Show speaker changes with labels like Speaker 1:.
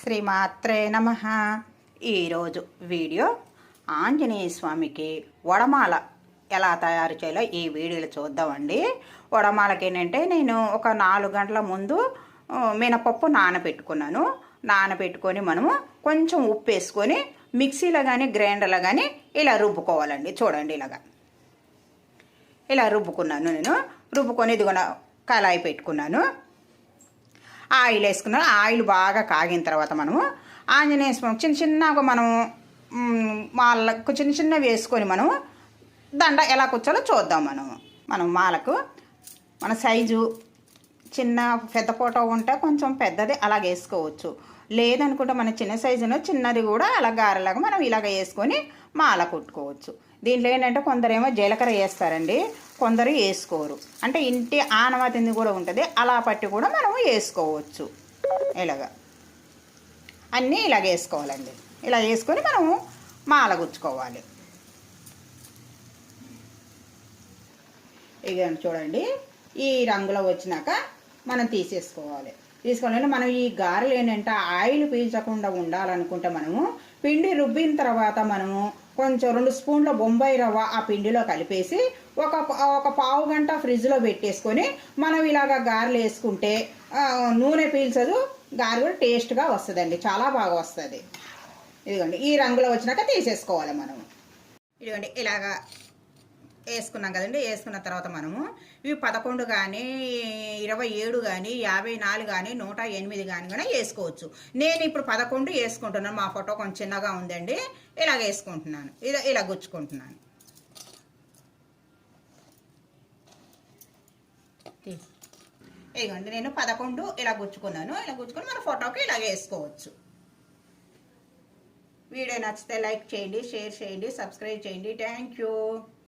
Speaker 1: శ్రీమాత్రే నమః. ఈరోజు వీడియో ఆంజనేయ స్వామికి వడమాల ఎలా తయారు చేయాలో ఈ వీడియోలో చూద్దామండి. వడమాలకి ఏంటంటే నేను ఒక 4 గంటల ముందు మినపప్పు నానబెట్టుకొని మనము కొంచెం ఉప్పు వేసుకొని మిక్సీలో కానీ గ్రైండర్లో కానీ ఇలా రుబ్బుకోవాలండి. చూడండి, ఇలా రుబ్బుకున్నాను. నేను రుబ్బుకొని ఇదిగో కళాయి పెట్టుకున్నాను, ఆయిల్ వేసుకున్నాను. ఆయిల్ బాగా కాగిన తర్వాత మనము ఆంజనేయ స్వామి చిన్నగా మనము మాలకు చిన్న వేసుకొని మనము దండ ఎలా కూర్చోలో చూద్దాం. మనం మాలకు మన సైజు చిన్న పెద్ద ఫోటో ఉంటే కొంచెం పెద్దది అలాగ వేసుకోవచ్చు. లేదనుకుంటే మన చిన్న సైజులో చిన్నది కూడా అలా గారెలాగా మనం ఇలాగ వేసుకొని మాల కుట్టుకోవచ్చు. దీంట్లో ఏంటంటే కొందరేమో జీలకర్ర వేస్తారండి, కొందరు వేసుకోరు. అంటే ఇంటి ఆనవాతింది కూడా ఉంటుంది, అలా పట్టి కూడా మనము వేసుకోవచ్చు. ఇలాగా అన్నీ ఇలాగ వేసుకోవాలండి. ఇలా వేసుకొని మనము మాల గుచ్చుకోవాలి. ఇక చూడండి, ఈ రంగులో వచ్చినాక మనం తీసుకోవాలి. మనం ఈ గారెలు ఏంటంటే ఆయిల్ పీల్చకుండా ఉండాలనుకుంటే మనము పిండి రుబ్బిన తర్వాత మనము కొంచెం 2 స్పూన్ల బొంబాయి రవ్వ ఆ పిండిలో కలిపేసి ఒక పావు గంట ఫ్రిడ్జ్లో పెట్టేసుకొని మనం ఇలాగ గారెలు వేసుకుంటే నూనె పీల్చదు, గారె కూడా టేస్ట్గా వస్తుందండి, చాలా బాగా వస్తుంది. ఇదిగోండి, ఈ రంగులో వచ్చినాక తీసేసుకోవాలి మనము. ఇదిగోండి, ఇలాగా వేసుకున్నాం కదండి. వేసుకున్న తర్వాత మనము ఇవి 11 కానీ 27 కానీ 54 కానీ 108 కానీ వేసుకోవచ్చు. నేను ఇప్పుడు 11 వేసుకుంటున్నాను, మా ఫోటో కొంచెం చిన్నగా ఉందండి. ఇలాగ వేసుకుంటున్నాను, ఇలా గుచ్చుకుంటున్నాను. ఇదిగోండి, నేను 11 ఇలా గుచ్చుకున్నాను. ఇలా గుచ్చుకొని మన ఫోటోకి ఇలాగ వేసుకోవచ్చు. వీడియో నచ్చితే లైక్ చేయండి, షేర్ చేయండి, సబ్స్క్రైబ్ చేయండి. Thank you.